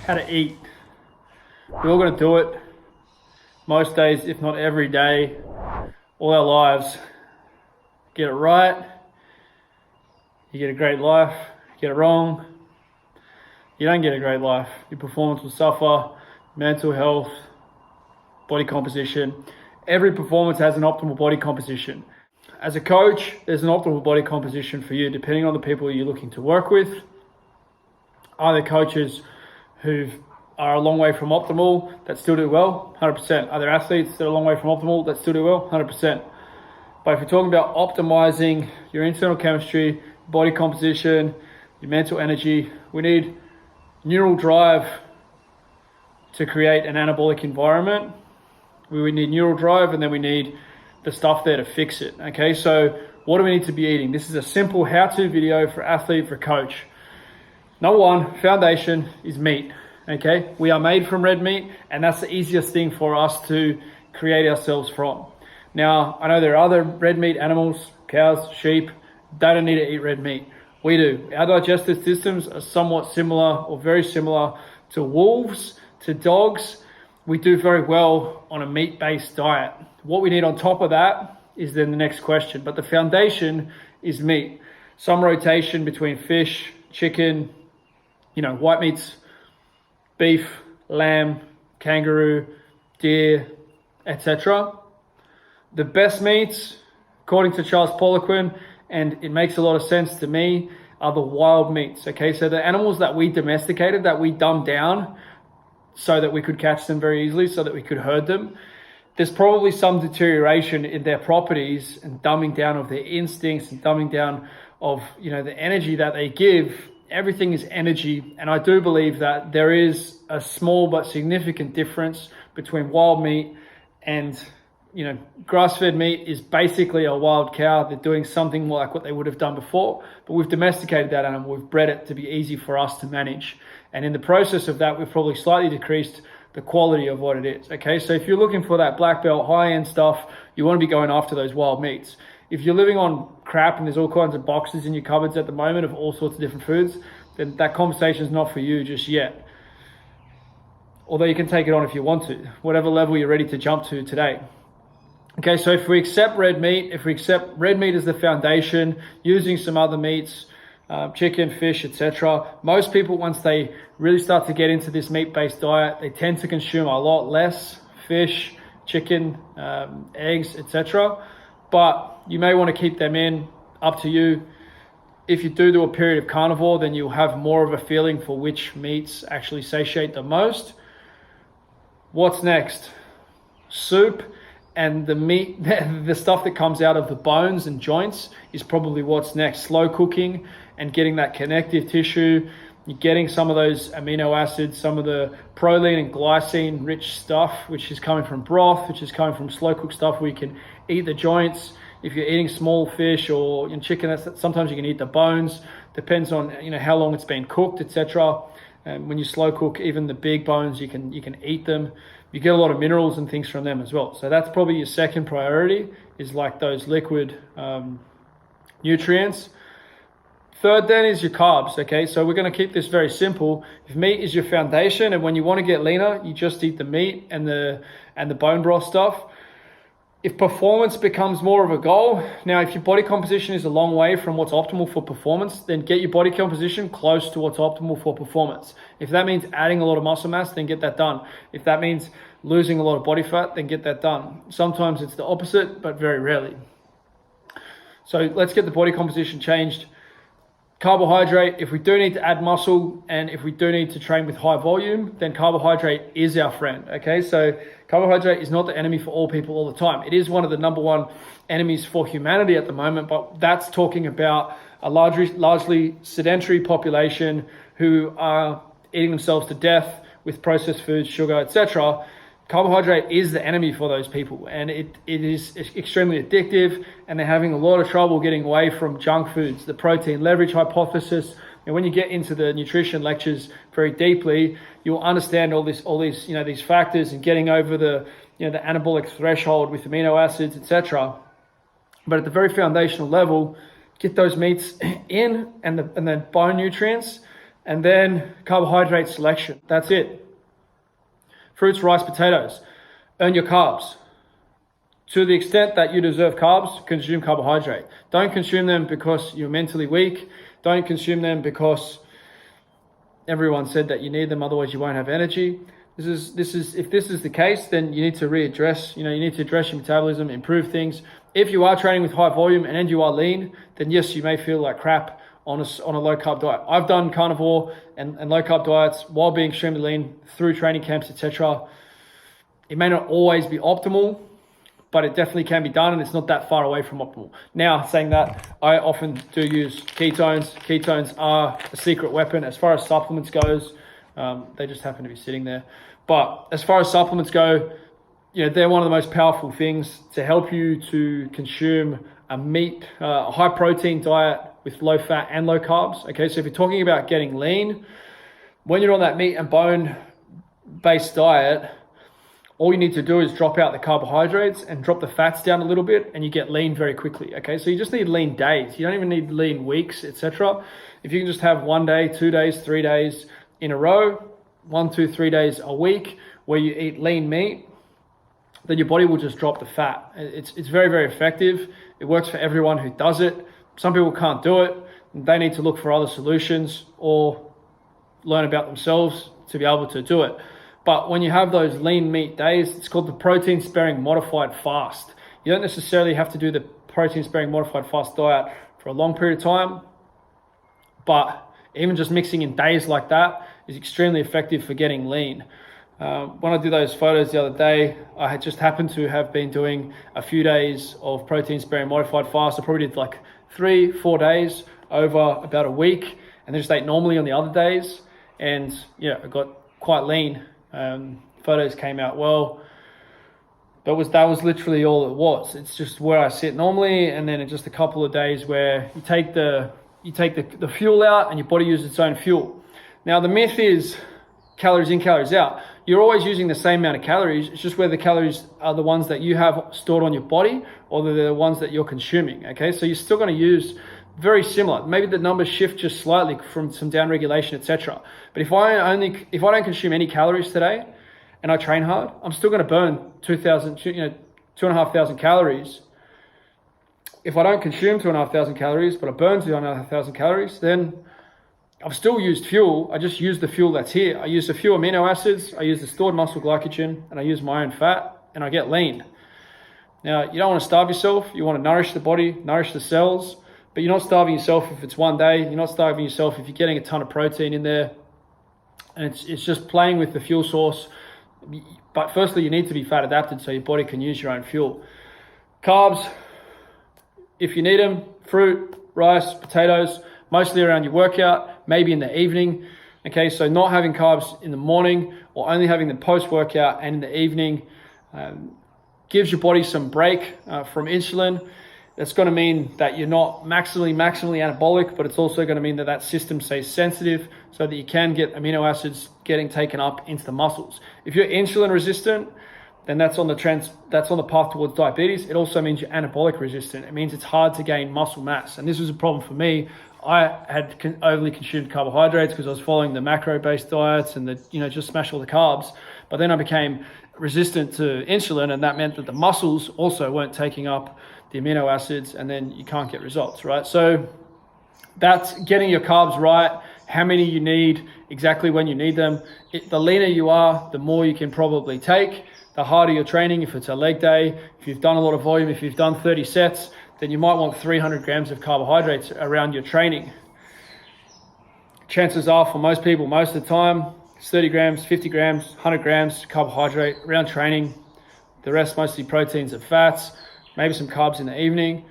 how to eat. We're all going to do it most days, if not every day, all our lives. Get it right, you get a great life. Get it wrong, you don't get a great life. Your performance will suffer, mental health, body composition. Every performance has an optimal body composition. As a coach, there's an optimal body composition for you depending on the people you're looking to work with. Are there coaches who are a long way from optimal that still do well? 100%. Are there athletes that are a long way from optimal that still do well? 100%. But if you're talking about optimizing your internal chemistry, body composition, your mental energy, we need neural drive to create an anabolic environment. We would need neural drive, and then we need the stuff there to fix it. Okay, so what do we need to be eating? This is a simple how-to video for athlete, for coach. Number one, foundation is meat. Okay, we are made from red meat, and that's the easiest thing for us to create ourselves from. Now, I know there are other red meat animals, cows, sheep. They don't need to eat red meat. We do. Our digestive systems are somewhat similar or very similar to wolves, to dogs. We do very well on a meat-based diet. What we need on top of that is then the next question. But the foundation is meat. Some rotation between fish, chicken, white meats, beef, lamb, kangaroo, deer, etc. The best meats, according to Charles Poliquin, and it makes a lot of sense to me, are the wild meats. Okay, so the animals that we domesticated, that we dumbed down so that we could catch them very easily, so that we could herd them, there's probably some deterioration in their properties and dumbing down of their instincts and dumbing down of the energy that they give. Everything is energy, and I do believe that there is a small but significant difference between wild meat and grass-fed meat. Is basically a wild cow. They're doing something like what they would have done before, but we've domesticated that animal. We've bred it to be easy for us to manage. And in the process of that, we've probably slightly decreased the quality of what it is. Okay, so if you're looking for that black belt, high-end stuff, you want to be going after those wild meats. If you're living on crap and there's all kinds of boxes in your cupboards at the moment of all sorts of different foods, then that conversation is not for you just yet. Although you can take it on if you want to, whatever level you're ready to jump to today. Okay, so if we accept red meat as the foundation, using some other meats, chicken, fish, etc. Most people, once they really start to get into this meat-based diet, they tend to consume a lot less fish, chicken, eggs, etc. But you may want to keep them in, up to you. If you do a period of carnivore, then you'll have more of a feeling for which meats actually satiate the most. What's next? Soup. And the meat, the stuff that comes out of the bones and joints is probably what's next. Slow cooking and getting that connective tissue. You're getting some of those amino acids, some of the protein and glycine rich stuff, which is coming from broth, which is coming from slow cooked stuff where you can eat the joints. If you're eating small fish or chicken, sometimes you can eat the bones. Depends on how long it's been cooked, etc. And when you slow cook, even the big bones, you can eat them. You get a lot of minerals and things from them as well. So that's probably your second priority, is like those liquid nutrients. Third then is your carbs. Okay, so we're going to keep this very simple. If meat is your foundation, and when you want to get leaner, you just eat the meat and the bone broth stuff. If performance becomes more of a goal, now if your body composition is a long way from what's optimal for performance, then get your body composition close to what's optimal for performance. If that means adding a lot of muscle mass, then get that done. If that means losing a lot of body fat, then get that done. Sometimes it's the opposite, but very rarely. So let's get the body composition changed. Carbohydrate, if we do need to add muscle and if we do need to train with high volume, then carbohydrate is our friend. Okay, so carbohydrate is not the enemy for all people all the time. It is one of the number one enemies for humanity at the moment, but that's talking about a largely sedentary population who are eating themselves to death with processed foods, sugar, etc. Carbohydrate is the enemy for those people, and it is extremely addictive, and they're having a lot of trouble getting away from junk foods. The protein leverage hypothesis, and when you get into the nutrition lectures very deeply, you'll understand all these factors and getting over the the anabolic threshold with amino acids, etc. But at the very foundational level, get those meats in and then bone nutrients, And then carbohydrate selection. That's it. Fruits, rice, potatoes. Earn your carbs. To the extent that you deserve carbs, consume carbohydrate. Don't consume them because you're mentally weak. Don't consume them because everyone said that you need them, otherwise you won't have energy. If this is the case, then you need to readdress, you need to address your metabolism, improve things. If you are training with high volume and you are lean, then yes, you may feel like crap on a low carb diet. I've done carnivore and low carb diets while being extremely lean through training camps, etc. It may not always be optimal, but it definitely can be done, and it's not that far away from optimal. Now, saying that, I often do use ketones. Ketones are a secret weapon as far as supplements goes. They just happen to be sitting there. But as far as supplements go, they're one of the most powerful things to help you to consume a high protein diet with low fat and low carbs. Okay, so if you're talking about getting lean, when you're on that meat and bone based diet, all you need to do is drop out the carbohydrates and drop the fats down a little bit, and you get lean very quickly. Okay, so you just need lean days. You don't even need lean weeks, etc. If you can just have 1 day, 2 days, 3 days in a row, 1, 2, 3 days a week where you eat lean meat, then your body will just drop the fat. It's very, very effective. It works for everyone who does it. Some people can't do it. They need to look for other solutions or learn about themselves to be able to do it. But when you have those lean meat days, it's called the protein sparing modified fast. You don't necessarily have to do the protein sparing modified fast diet for a long period of time, but even just mixing in days like that is extremely effective for getting lean. When I did those photos the other day, I had just happened to have been doing a few days of protein sparing modified fast. I probably did like 3-4 days over about a week, and then just ate normally on the other days. And I got quite lean. Photos came out well. That was literally all it was. It's just where I sit normally, and then it's just a couple of days where you take the fuel out and your body uses its own fuel. Now the myth is calories in, calories out. You're always using the same amount of calories. It's just whether the calories are the ones that you have stored on your body or they're the ones that you're consuming. Okay, so you're still going to use very similar. Maybe the numbers shift just slightly from some down regulation, etc. But if I don't consume any calories today and I train hard, I'm still going to burn 2,500 calories. If I don't consume 2,500 calories, but I burn 2,500 calories, then I've still used fuel. I just use the fuel that's here. I use a few amino acids, I use the stored muscle glycogen, and I use my own fat, and I get lean. Now, you don't want to starve yourself. You want to nourish the body, nourish the cells, but you're not starving yourself if it's 1 day. You're not starving yourself if you're getting a ton of protein in there. And it's just playing with the fuel source. But firstly, you need to be fat adapted so your body can use your own fuel. Carbs, if you need them, fruit, rice, potatoes, mostly around your workout, maybe in the evening. Okay, so not having carbs in the morning or only having them post-workout and in the evening gives your body some break from insulin. That's going to mean that you're not maximally anabolic, but it's also going to mean that that system stays sensitive so that you can get amino acids getting taken up into the muscles. If you're insulin resistant, then that's on the path towards diabetes. It also means you're anabolic resistant. It means it's hard to gain muscle mass. And this was a problem for me. I had overly consumed carbohydrates because I was following the macro-based diets and just smash all the carbs. But then I became resistant to insulin, and that meant that the muscles also weren't taking up the amino acids, and then you can't get results, right? So that's getting your carbs right, how many you need, exactly when you need them. The leaner you are, the more you can probably take. The harder you're training, if it's a leg day, if you've done a lot of volume, if you've done 30 sets, then you might want 300 grams of carbohydrates around your training. Chances are for most people, most of the time, it's 30 grams, 50 grams, 100 grams carbohydrate around training. The rest mostly proteins and fats, maybe some carbs in the evening.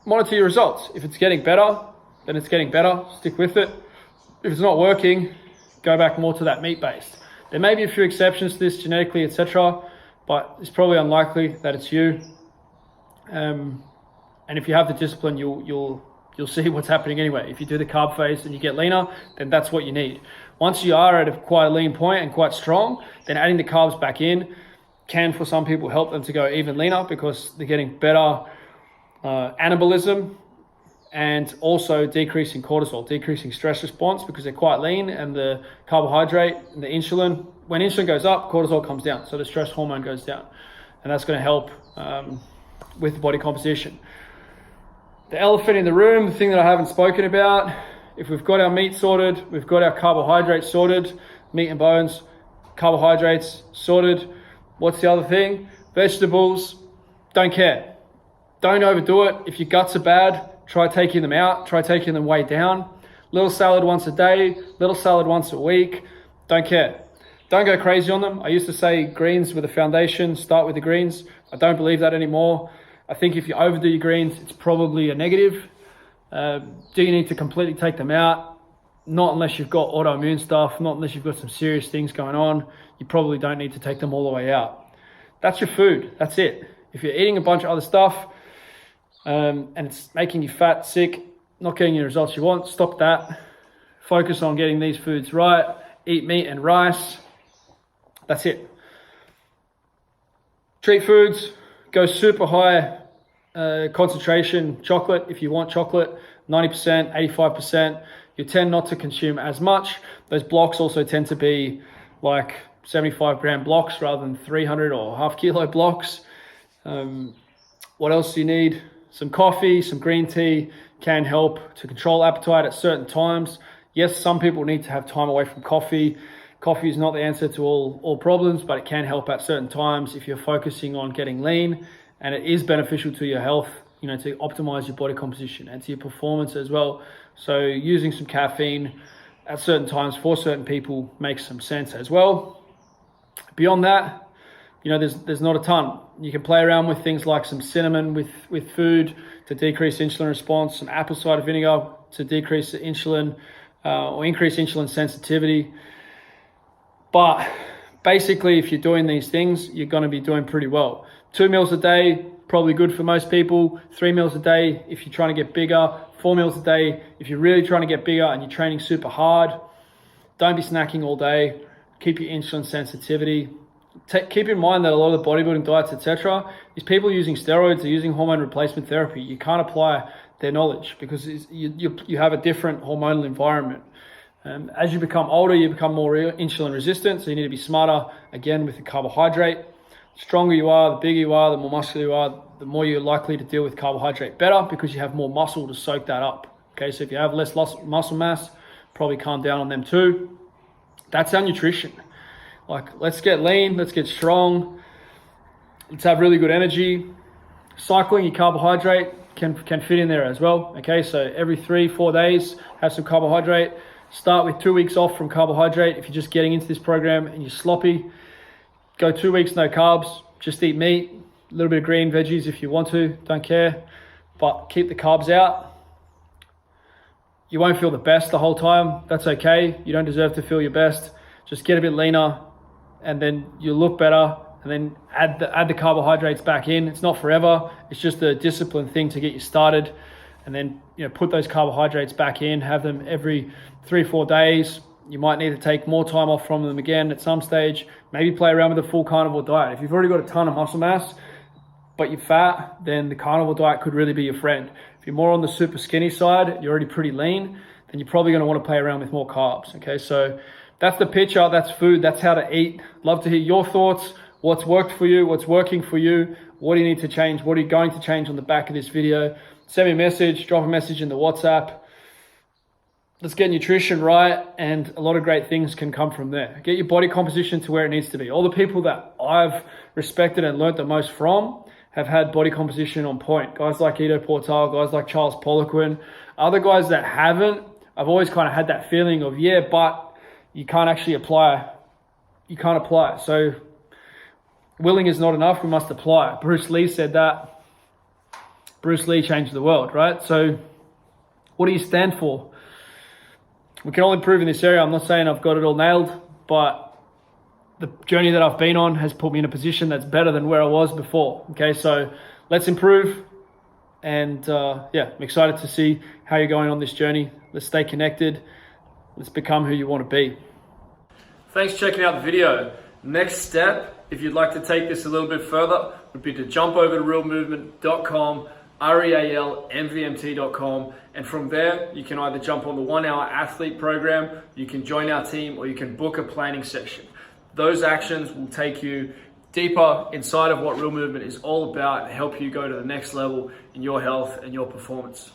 Monitor your results. If it's getting better, then it's getting better. Stick with it. If it's not working, go back more to that meat-based. There may be a few exceptions to this genetically, etc., but it's probably unlikely that it's you. And if you have the discipline, you'll see what's happening anyway. If you do the carb phase and you get leaner, then that's what you need. Once you are at quite a lean point and quite strong, then adding the carbs back in can, for some people, help them to go even leaner because they're getting better anabolism and also decreasing cortisol, decreasing stress response, because they're quite lean, and the carbohydrate and the insulin, when insulin goes up, cortisol comes down, so the stress hormone goes down, and that's going to help with the body composition. The elephant in the room, the thing that I haven't spoken about, if we've got our meat sorted, we've got our carbohydrates sorted, meat and bones, carbohydrates sorted, what's the other thing? Vegetables, don't care. Don't overdo it. If your guts are bad, try taking them out, try taking them way down. Little salad once a day, little salad once a week, don't care. Don't go crazy on them. I used to say greens were the foundation, start with the greens. I don't believe that anymore. I think if you overdo your greens, it's probably a negative. Do you need to completely take them out? Not unless you've got autoimmune stuff, not unless you've got some serious things going on. You probably don't need to take them all the way out. That's your food, that's it. If you're eating a bunch of other stuff and it's making you fat, sick, not getting the results you want, stop that. Focus on getting these foods right. Eat meat and rice. That's it. Treat foods, go super high concentration chocolate if you want chocolate, 90%, 85%. You tend not to consume as much. Those blocks also tend to be like 75 gram blocks rather than 300 or half kilo blocks. What else do you need? Some coffee, some green tea can help to control appetite at certain times. Yes, some people need to have time away from coffee. Coffee is not the answer to all problems, but it can help at certain times if you're focusing on getting lean, and it is beneficial to your health, to optimize your body composition and to your performance as well. So using some caffeine at certain times for certain people makes some sense as well. Beyond that, there's not a ton. You can play around with things like some cinnamon with food to decrease insulin response, some apple cider vinegar to decrease the insulin or increase insulin sensitivity. But basically, if you're doing these things, you're going to be doing pretty well. 2 meals a day, probably good for most people. 3 meals a day if you're trying to get bigger. 4 meals a day if you're really trying to get bigger and you're training super hard. Don't be snacking all day. Keep your insulin sensitivity. Keep in mind that a lot of the bodybuilding diets, etc., is people using steroids, they're using hormone replacement therapy. You can't apply their knowledge because you have a different hormonal environment. As you become older, you become more insulin resistant, so you need to be smarter, again, with the carbohydrate. The stronger you are, the bigger you are, the more muscular you are, the more you're likely to deal with carbohydrate better because you have more muscle to soak that up. Okay, so if you have less muscle mass, probably calm down on them too. That's our nutrition. Let's get lean, let's get strong, let's have really good energy. Cycling your carbohydrate can fit in there as well. Okay, so every 3-4 days, have some carbohydrate. Start with 2 weeks off from carbohydrate. If you're just getting into this program and you're sloppy, go 2 weeks no carbs, just eat meat, a little bit of green veggies if you want to, don't care, but keep the carbs out. You won't feel the best the whole time, that's okay. You don't deserve to feel your best. Just get a bit leaner and then you'll look better, and then add the carbohydrates back in. It's not forever, it's just a discipline thing to get you started. And then put those carbohydrates back in, have them every 3-4 days. You might need to take more time off from them again at some stage. Maybe play around with a full carnivore diet. If you've already got a ton of muscle mass, but you're fat, then the carnivore diet could really be your friend. If you're more on the super skinny side, you're already pretty lean, then you're probably gonna wanna play around with more carbs, okay? So that's the picture, that's food, that's how to eat. Love to hear your thoughts. What's worked for you, what's working for you, what do you need to change, what are you going to change on the back of this video? Send me a message, drop a message in the WhatsApp. Let's get nutrition right, and a lot of great things can come from there. Get your body composition to where it needs to be. All the people that I've respected and learned the most from have had body composition on point. Guys like Ido Portal, guys like Charles Poliquin. Other guys that haven't, I've always kind of had that feeling of, yeah, but you can't actually apply. You can't apply. So willing is not enough, we must apply. Bruce Lee said that. Bruce Lee changed the world, right? So what do you stand for? We can all improve in this area. I'm not saying I've got it all nailed, but the journey that I've been on has put me in a position that's better than where I was before. Okay, so let's improve. And yeah, I'm excited to see how you're going on this journey. Let's stay connected. Let's become who you want to be. Thanks for checking out the video. Next step, if you'd like to take this a little bit further, would be to jump over to realmovement.com, realmvmt.com, and from there you can either jump on the 1 hour athlete program, you can join our team, or you can book a planning session. Those actions will take you deeper inside of what Real Movement is all about and help you go to the next level in your health and your performance.